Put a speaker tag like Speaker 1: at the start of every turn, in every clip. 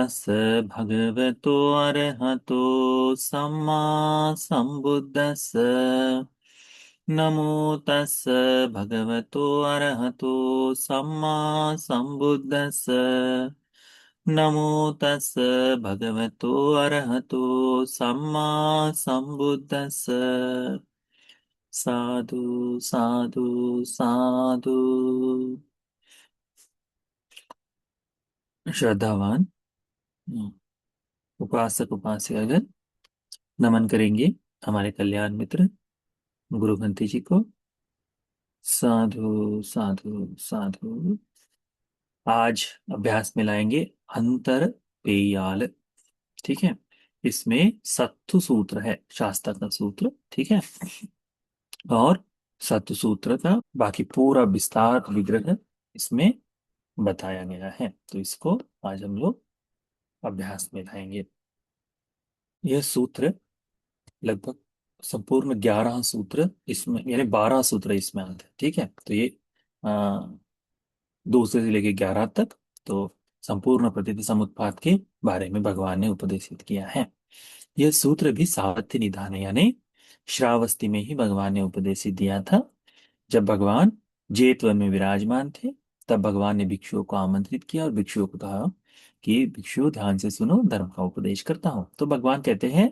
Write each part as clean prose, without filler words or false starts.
Speaker 1: तस्स भगवतो अरहतो सम्मा सम्बुद्दस्स। नमो तस्स भगवतो अरहतो सम्मा सम्बुद्दस्स। नमो तस्स भगवतो अरहतो सम्मा सम्बुद्दस्स। साधु साधु साधु। श्रद्धावान उपासक उपासिकागण नमन करेंगे हमारे कल्याण मित्र गुरु भंती जी को। साधु साधु साधु। आज अभ्यास में लाएंगे अंतर पेयाल। ठीक है। इसमें सत्तु सूत्र है, शास्त्र का सूत्र। ठीक है। और सत्तु सूत्र का बाकी पूरा विस्तार विग्रह इसमें बताया गया है, तो इसको आज हम लोग अभ्यास में लाएंगे। यह सूत्र लगभग संपूर्ण 11 सूत्र इसमें, यानी 12 सूत्र इसमें आते हैं। ठीक है। तो ये आ, दूसरे से लेके 11 तक तो संपूर्ण प्रकृति समुत्पाद के बारे में भगवान ने उपदेशित किया है। यह सूत्र भी सावत्य निधान है, यानी श्रावस्ती में ही भगवान ने उपदेशित दिया था। जब भगवान जेतवन में विराजमान थे, तब भगवान ने भिक्षुओं को आमंत्रित किया और भिक्षुओं को कहा कि भिक्षुओं ध्यान से सुनो, धर्म का उपदेश करता हूं। तो भगवान कहते हैं,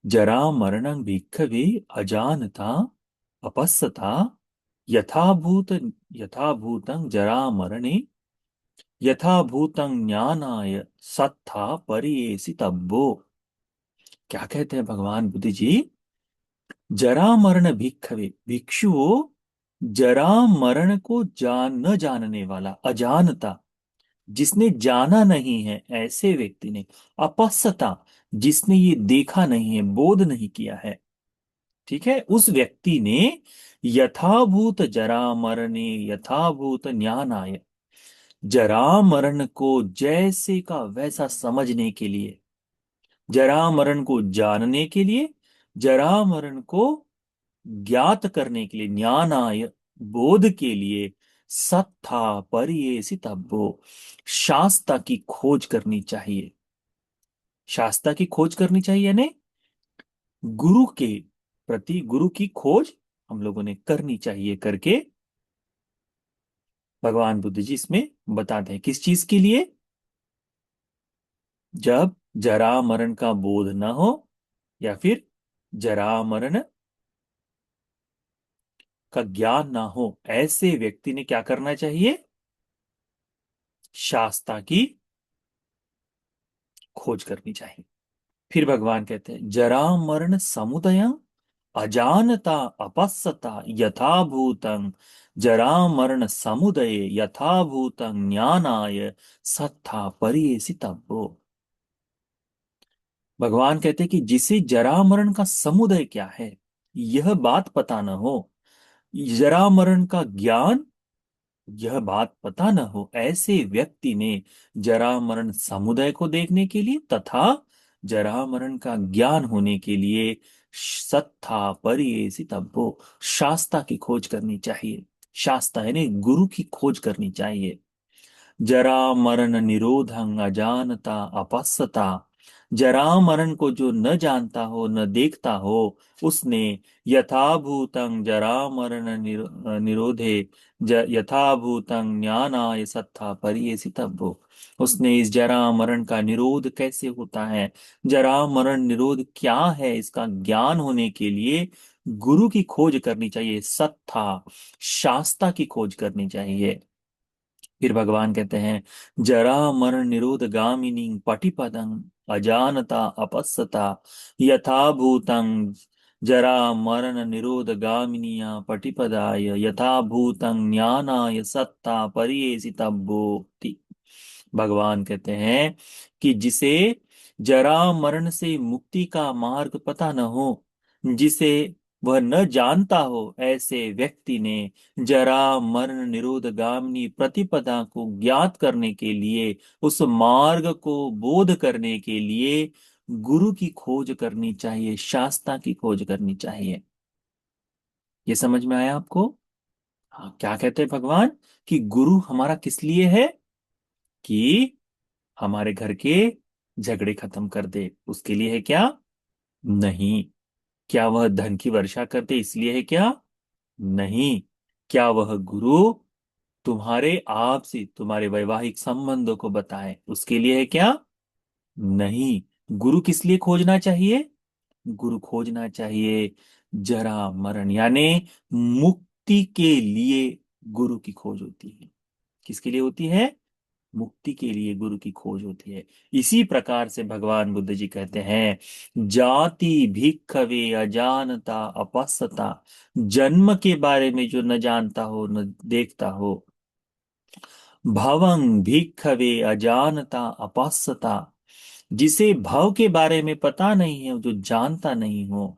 Speaker 1: जरा मरणं भिक्खवे अजानता अपस्सता यथाभूत यथाभूतं जरा मरणे यथाभूतं ज्ञानाय सत्था परियेसि तब्बो। क्या कहते हैं भगवान बुद्ध जी? जरा मरण भिक्खवे, भिक्षुओं, जरा मरण को न जानने वाला, अजानता, जिसने जाना नहीं है ऐसे व्यक्ति ने, अपस्सता, जिसने ये देखा नहीं है, बोध नहीं किया है, ठीक है, उस व्यक्ति ने यथाभूत जरा मरने यथाभूत ज्ञानाय, जरा मरण को जैसे का वैसा समझने के लिए, जरा मरण को जानने के लिए, जरा मरण को ज्ञात करने के लिए, ज्ञानाय, बोध के लिए, सत्था परियेसि तब्बो, शास्त्र की खोज करनी चाहिए। शास्त्र की खोज करनी चाहिए यानी गुरु के प्रति, गुरु की खोज हम लोगों ने करनी चाहिए करके भगवान बुद्ध जी इसमें बताते हैं। किस चीज के लिए? जब जरा मरण का बोध न हो, या फिर जरा मरण का ज्ञान ना हो, ऐसे व्यक्ति ने क्या करना चाहिए? शास्त्र की खोज करनी चाहिए। फिर भगवान कहते हैं, जरा मरण समुदय अजानता अपस्सता यथाभूतं जरा मरण समुदय यथाभूतं ज्ञानाय सत्ता परियेसि तब्बो। भगवान कहते हैं कि जिसे जरा मरण का समुदय क्या है यह बात पता न हो, जरा मरण का ज्ञान यह बात पता न हो, ऐसे व्यक्ति ने जरा मरण समुदय को देखने के लिए तथा जरा मरण का ज्ञान होने के लिए सत्ता परियेसि तब्बो, शास्त्र की खोज करनी चाहिए। शास्त्र यानी गुरु की खोज करनी चाहिए। जरा मरण निरोधं अजानता अपस्सता, जरा मरण को जो न जानता हो, न देखता हो, उसने यथाभूतं जरा मरण निरोधे यथाभूतं ज्ञानाय सत्ता परियेसि तब्बो, उसने इस जरा मरण का निरोध कैसे होता है, जरा मरण निरोध क्या है, इसका ज्ञान होने के लिए गुरु की खोज करनी चाहिए, सत्ता, शास्त्र की खोज करनी चाहिए। फिर भगवान कहते हैं, जरा मरण निरोध गामिनी पटिपदं अजानता अपस्सता यथा भूतं जरा मरण निरोध गामिनीया पटिपदाय यथा भूतं ज्ञानाय सत्ता परियेसि तब्बोति। भगवान कहते हैं कि जिसे जरा मरण से मुक्ति का मार्ग पता न हो, जिसे वह न जानता हो, ऐसे व्यक्ति ने जरा मरण निरोध गामिनी प्रतिपदा को ज्ञात करने के लिए, उस मार्ग को बोध करने के लिए गुरु की खोज करनी चाहिए, शास्त्र की खोज करनी चाहिए। ये समझ में आया आपको? हाँ, क्या कहते हैं भगवान कि गुरु हमारा किस लिए है? कि हमारे घर के झगड़े खत्म कर दे, उसके लिए है क्या? नहीं। क्या वह धन की वर्षा कर दे, इसलिए है क्या? नहीं। क्या वह गुरु तुम्हारे आपसी तुम्हारे वैवाहिक संबंधों को बताए, उसके लिए है क्या? नहीं। गुरु किस लिए खोजना चाहिए? गुरु खोजना चाहिए जरा मरण यानी मुक्ति के लिए। गुरु की खोज होती है। किसके लिए होती है? मुक्ति के लिए गुरु की खोज होती है। इसी प्रकार से भगवान बुद्ध जी कहते हैं, जाति भिक्खवे अजानता अपස්සता। जन्म के बारे में जो न जानता हो न देखता हो, भवं भिक्खवे अजानता अपස්සता। जिसे भव के बारे में पता नहीं है, जो जानता नहीं हो,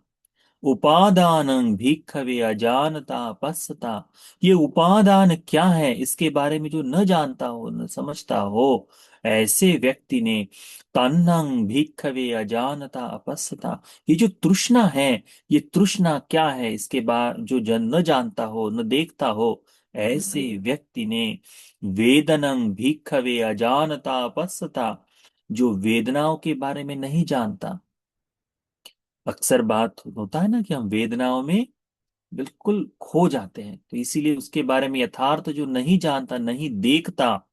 Speaker 1: उपादानं भिक्खवे अजानता पश्यता। ये उपादान क्या है, इसके बारे में जो न जानता हो न समझता हो, ऐसे व्यक्ति ने तन्नं भिक्खवे अजानता अपश्यता। ये जो तृष्णा है, ये तृष्णा क्या है, इसके बाद जो जन न जानता हो न देखता हो, ऐसे व्यक्ति ने वेदनं भिक्खवे अजानता अपश्यता। जो वेदनाओं के बारे में नहीं जानता। अक्सर बात होता है ना कि हम वेदनाओं में बिल्कुल खो जाते हैं, तो इसीलिए उसके बारे में यथार्थ जो नहीं जानता नहीं देखता,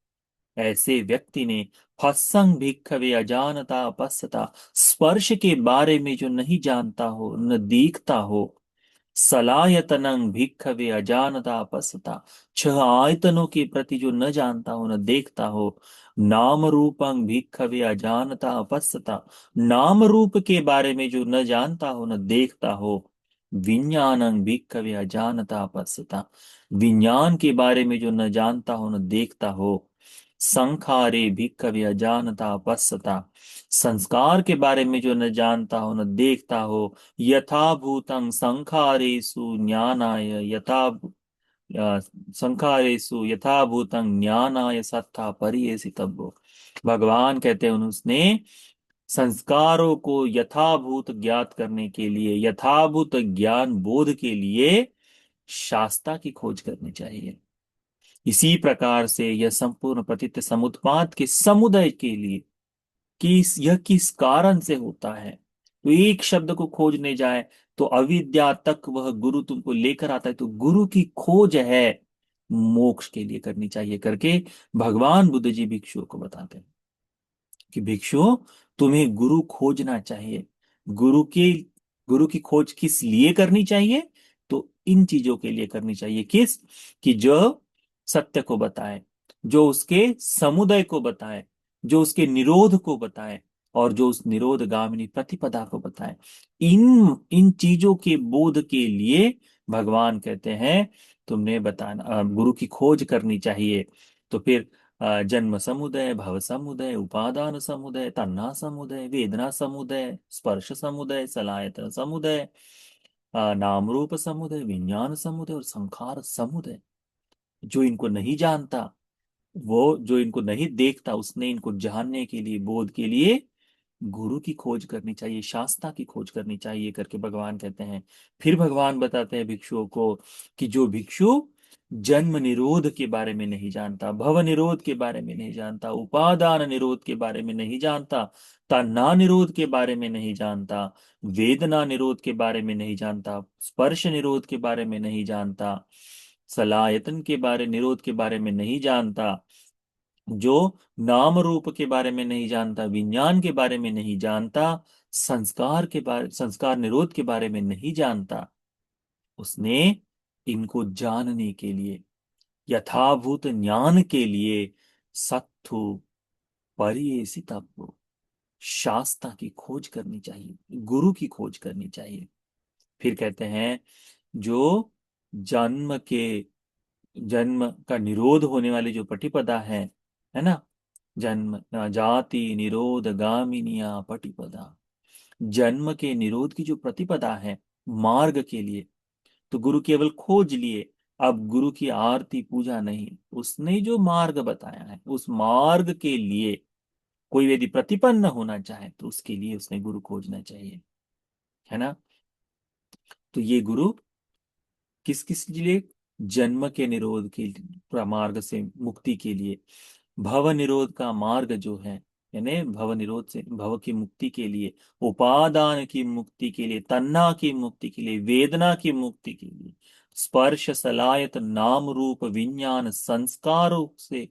Speaker 1: ऐसे व्यक्ति ने फस्संग भिक्खवे अजानता अपස්සता। स्पर्श के बारे में जो नहीं जानता हो न देखता हो, सलायतनं भिक्खवे अजानता अपස්සता। छह आयतनों के प्रति जो न जानता हो न देखता हो, नाम रूपं भिक्खवे अजानता अपස්සता। नाम रूप के बारे में जो न जानता हो न देखता हो, विज्ञानं भिक्खवे अजानता अपස්සता। विज्ञान के बारे में जो न जानता हो न देखता हो, संखारे भिक्खवे अजानता अपස්සता। संस्कार के बारे में जो न जानता हो न देखता हो, यथा भूतं संखारेषु ज्ञानाय यथा संखारेषु यथा भूतं ज्ञानाय सत्ता परियेषितव्यो। भगवान कहते हैं उसने संस्कारों को यथाभूत ज्ञात करने के लिए, यथाभूत ज्ञान बोध के लिए शास्त्रा की खोज करनी चाहिए। इसी प्रकार से यह संपूर्ण पतित समुत्पाद के समुदय के लिए कि यह किस कारण से होता है, तो एक शब्द को खोजने जाए तो अविद्या तक वह गुरु तुमको लेकर आता है, तो गुरु की खोज है मोक्ष के लिए करनी चाहिए करके भगवान बुद्ध जी भिक्षुओं को बताते हैं कि भिक्षुओं, तुम्हें गुरु खोजना चाहिए। गुरु की गुरु की खोज किस लिए करनी चाहिए? तो इन चीजों के लिए करनी चाहिए। किस? कि जो सत्य को बताए, जो उसके समुदय को बताए, जो उसके निरोध को बताए, और जो उस निरोध गामिनी प्रतिपदा को बताए। इन इन चीजों के बोध के लिए भगवान कहते हैं तुमने बताना, गुरु की खोज करनी चाहिए। तो फिर जन्म समुदय, भव समुदय, उपादान समुदय, तन्ना समुदय, वेदना समुदय, स्पर्श समुदय, सलायतन समुदय, नाम रूप समुदय, विज्ञान समुदय और संखार समुदय। जो इनको नहीं जानता, वो जो इनको नहीं देखता, उसने इनको जानने के लिए, बोध के लिए गुरु की खोज करनी चाहिए, शास्त्रा की खोज करनी चाहिए करके भगवान कहते हैं। फिर भगवान बताते हैं भिक्षुओं को कि जो भिक्षु जन्म निरोध के बारे में नहीं जानता, भव निरोध के बारे में नहीं जानता, उपादान निरोध के बारे में नहीं जानता, तन्ना निरोध के बारे में नहीं जानता, वेदना निरोध के बारे में नहीं जानता, स्पर्श निरोध के बारे में नहीं जानता, सलायतन के बारे निरोध के बारे में नहीं जानता, जो नाम रूप के बारे में नहीं जानता, विज्ञान के बारे में नहीं जानता, संस्कार निरोध के बारे में नहीं जानता, उसने इनको जानने के लिए, यथाभूत ज्ञान के लिए सत्तु परियेषितव्यो। शास्त्रा की खोज करनी चाहिए, गुरु की खोज करनी चाहिए। फिर कहते हैं जो जन्म के जन्म का निरोध होने वाली जो पटिपदा है ना, जन्म जाति निरोध गामिनिया पटिपदा। जन्म के निरोध की जो प्रतिपदा है मार्ग के लिए, तो गुरु केवल खोज लिए। अब गुरु की आरती पूजा नहीं, उसने जो मार्ग बताया है उस मार्ग के लिए कोई यदि प्रतिपन्न होना चाहे तो उसके लिए उसने गुरु खोजना चाहिए, है ना। तो ये गुरु किस किस लिए? जन्म के निरोध के मार्ग से मुक्ति के लिए, भव निरोध का मार्ग जो है यानी भव निरोध से, भव की मुक्ति के लिए, उपादान की मुक्ति के लिए, तन्ना की मुक्ति के लिए, वेदना की मुक्ति के लिए, स्पर्श सलायत नाम रूप विज्ञान संस्कारों से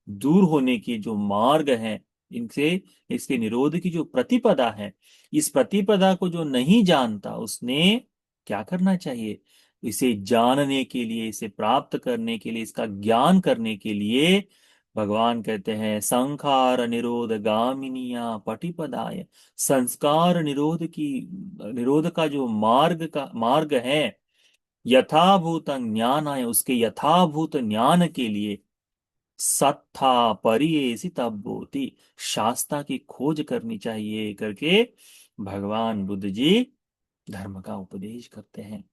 Speaker 1: दूर होने की जो मार्ग है, इनसे, इसके निरोध की जो प्रतिपदा है, इस प्रतिपदा को जो नहीं जानता उसने क्या करना चाहिए? इसे जानने के लिए, इसे प्राप्त करने के लिए, इसका ज्ञान करने के लिए भगवान कहते हैं संखार निरोध गामिनिया पटिपदाय, संस्कार निरोध की, निरोध का जो मार्ग है, यथाभूत ज्ञान है, उसके यथाभूत ज्ञान के लिए सत्ता परियेसि तब्बोति, शास्त्रा की खोज करनी चाहिए करके भगवान बुद्ध जी धर्म का उपदेश करते हैं।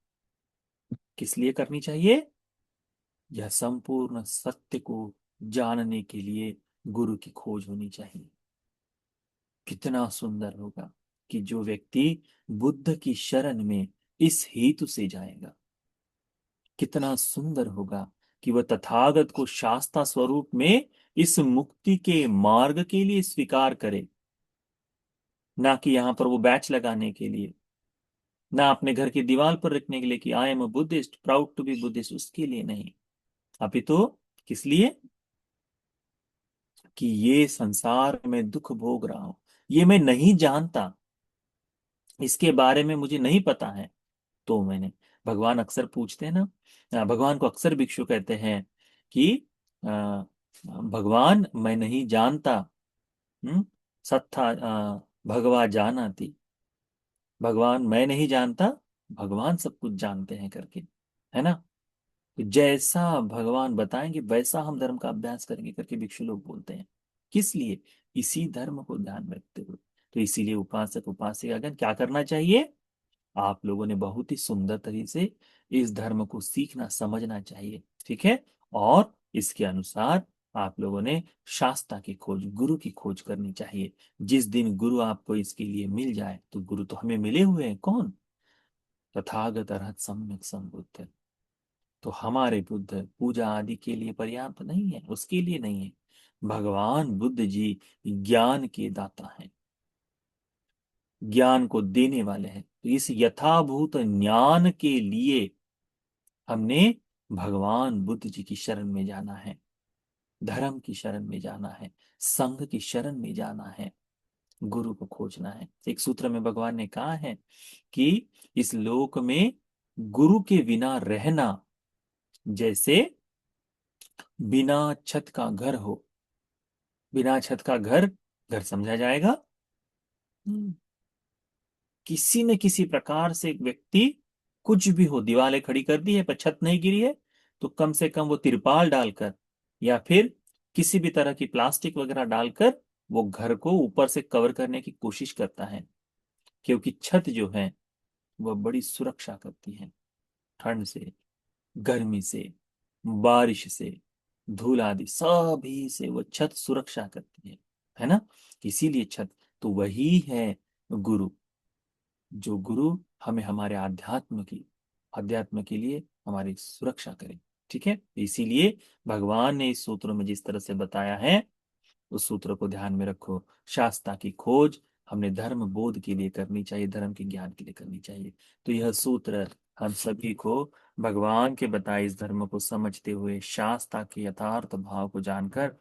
Speaker 1: किस लिए करनी चाहिए? यह संपूर्ण सत्य को जानने के लिए गुरु की खोज होनी चाहिए। कितना सुंदर होगा कि जो व्यक्ति बुद्ध की शरण में इस हेतु से जाएगा, कितना सुंदर होगा कि वह तथागत को शास्त्रा स्वरूप में इस मुक्ति के मार्ग के लिए स्वीकार करे, ना कि यहां पर वो बैच लगाने के लिए, ना अपने घर की दीवार पर रखने के लिए कि I am a Buddhist, proud to be Buddhist, उसके लिए नहीं, अपितु किस लिए? कि ये संसार में दुख भोग रहा हूं, ये मैं नहीं जानता, इसके बारे में मुझे नहीं पता है, तो मैंने, भगवान अक्सर पूछते हैं ना, भगवान को अक्सर भिक्षु कहते हैं कि भगवान मैं नहीं जानता, सत्ता भगवा जानाति, भगवान मैं नहीं जानता, भगवान सब कुछ जानते हैं करके, है ना? तो जैसा भगवान बताएंगे वैसा हम धर्म का अभ्यास करेंगे करके भिक्षु लोग बोलते हैं। किस लिए? इसी धर्म को ध्यान में रखते हुए। तो इसीलिए उपासक उपासिकागण क्या करना चाहिए? आप लोगों ने बहुत ही सुंदर तरीके से इस धर्म को सीखना समझना चाहिए, ठीक है? और इसके अनुसार आप लोगों ने शास्त्रा की खोज, गुरु की खोज करनी चाहिए। जिस दिन गुरु आपको इसके लिए मिल जाए, तो गुरु तो हमें मिले हुए हैं, कौन? तथागत अरहत सम्यक संबुद्ध। तो हमारे बुद्ध पूजा आदि के लिए पर्याप्त नहीं है, उसके लिए नहीं है। भगवान बुद्ध जी ज्ञान के दाता हैं, ज्ञान को देने वाले हैं। तो इस यथाभूत ज्ञान के लिए हमने भगवान बुद्ध जी की शरण में जाना है, धर्म की शरण में जाना है, संघ की शरण में जाना है, गुरु को खोजना है। एक सूत्र में भगवान ने कहा है कि इस लोक में गुरु के बिना रहना जैसे बिना छत का घर हो। बिना छत का घर, घर समझा जाएगा? हम्म, किसी न किसी प्रकार से एक व्यक्ति, कुछ भी हो, दीवारें खड़ी कर दी है पर छत नहीं गिरी है, तो कम से कम वो तिरपाल डालकर या फिर किसी भी तरह की प्लास्टिक वगैरह डालकर वो घर को ऊपर से कवर करने की कोशिश करता है, क्योंकि छत जो है वह बड़ी सुरक्षा करती है, ठंड से, गर्मी से, बारिश से, धूल आदि सभी से वो छत सुरक्षा करती है ना? इसीलिए छत, तो वही है गुरु, जो गुरु हमें हमारे अध्यात्म के लिए हमारी सुरक्षा करे, ठीक है? इसीलिए भगवान ने इस सूत्र में जिस तरह से बताया है, उस सूत्र को ध्यान में रखो। शास्त्रा की खोज हमने धर्म बोध के लिए करनी चाहिए, धर्म के ज्ञान के लिए करनी चाहिए। तो यह सूत्र हम सभी को भगवान के बताए इस धर्म को समझते हुए, शास्त्रा के यथार्थ भाव को जानकर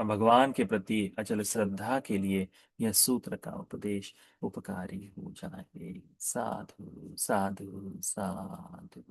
Speaker 1: भगवान के प्रति अचल श्रद्धा के लिए यह सूत्र का उपदेश उपकारी हो जाए। साधु साधु साधु।